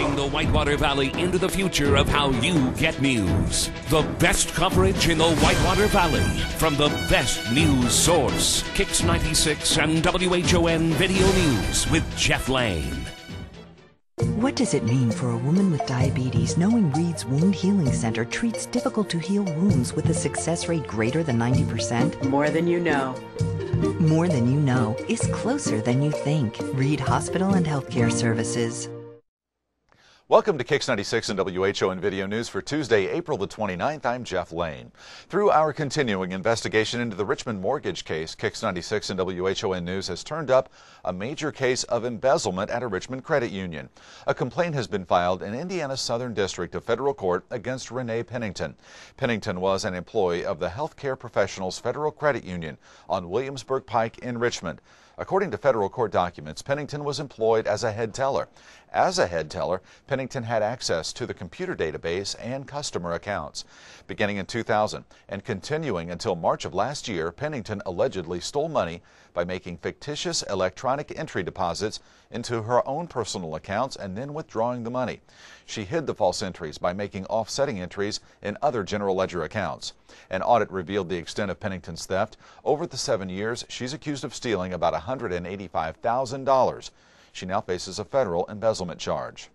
Leading the Whitewater Valley into the future of how you get news. The best coverage in the Whitewater Valley from the best news source. Kicks 96 and WHON Video News with Jeff Lane. What does it mean for a woman with diabetes knowing Reed's Wound Healing Center treats difficult-to-heal wounds with a success rate greater than 90%? More than you know. More than you know is closer than you think. Reed Hospital and Healthcare Services. Welcome to Kicks 96 and WHON Video News for Tuesday, April the 29th. I'm Jeff Lane. Through our continuing investigation into the Richmond mortgage case, Kicks 96 and WHON News has turned up a major case of embezzlement at a Richmond credit union. A complaint has been filed in Indiana's Southern District of Federal Court against Renee Pennington. Pennington was an employee of the Healthcare Professionals Federal Credit Union on Williamsburg Pike in Richmond. According to federal court documents, Pennington was employed as a head teller. As a head teller, Pennington had access to the computer database and customer accounts. Beginning in 2000 and continuing until March of last year, Pennington allegedly stole money by making fictitious electronic entry deposits into her own personal accounts and then withdrawing the money. She hid the false entries by making offsetting entries in other general ledger accounts. An audit revealed the extent of Pennington's theft. Over the 7 years, she's accused of stealing about $185,000. She now faces a federal embezzlement charge.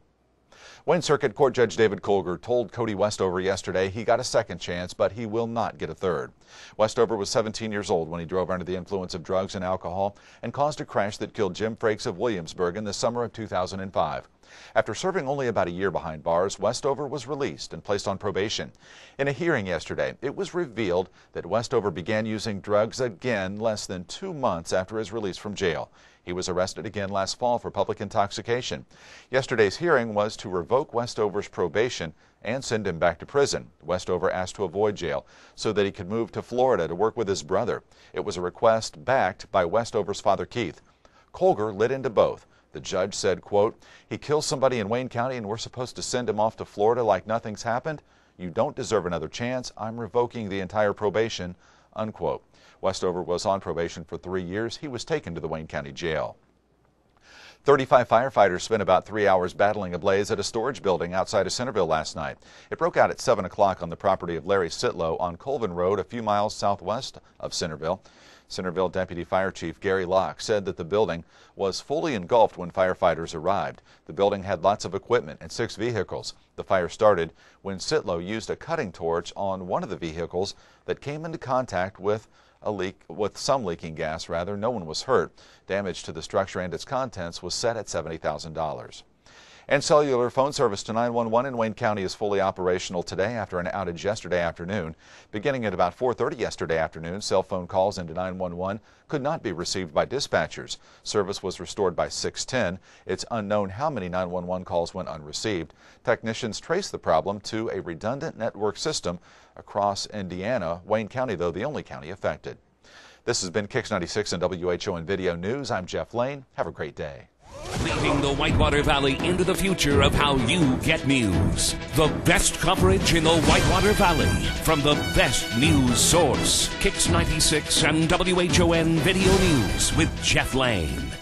Wayne Circuit Court Judge David Colger told Cody Westover yesterday he got a second chance, but he will not get a third. Westover was 17 years old when he drove under the influence of drugs and alcohol and caused a crash that killed Jim Frakes of Williamsburg in the summer of 2005. After serving only about a year behind bars, Westover was released and placed on probation. In a hearing yesterday, it was revealed that Westover began using drugs again less than 2 months after his release from jail. He was arrested again last fall for public intoxication. Yesterday's hearing was to revoke Westover's probation and send him back to prison. Westover asked to avoid jail so that he could move to Florida to work with his brother. It was a request backed by Westover's father, Keith. Colger lit into both. The judge said, quote, "He kills somebody in Wayne County and we're supposed to send him off to Florida like nothing's happened? You don't deserve another chance. I'm revoking the entire probation," unquote. Westover was on probation for 3 years. He was taken to the Wayne County Jail. 35 firefighters spent about 3 hours battling a blaze at a storage building outside of Centerville last night. It broke out at 7 o'clock on the property of Larry Sitlow on Colvin Road, a few miles southwest of Centerville. Centerville Deputy Fire Chief Gary Locke said that the building was fully engulfed when firefighters arrived. The building had lots of equipment and 6 vehicles. The fire started when Sitlow used a cutting torch on one of the vehicles that came into contact with some leaking gas. No one was hurt. Damage to the structure and its contents was set at $70,000. And cellular phone service to 911 in Wayne County is fully operational today after an outage yesterday afternoon. Beginning at about 4:30 yesterday afternoon, cell phone calls into 911 could not be received by dispatchers. Service was restored by 6:10. It's unknown how many 911 calls went unreceived. Technicians traced the problem to a redundant network system across Indiana, Wayne County, though, the only county affected. This has been Kicks 96 and WHON Video News. I'm Jeff Lane. Have a great day. Leading the Whitewater Valley into the future of how you get news. The best coverage in the Whitewater Valley from the best news source. Kicks 96 and WHON Video News with Jeff Lane.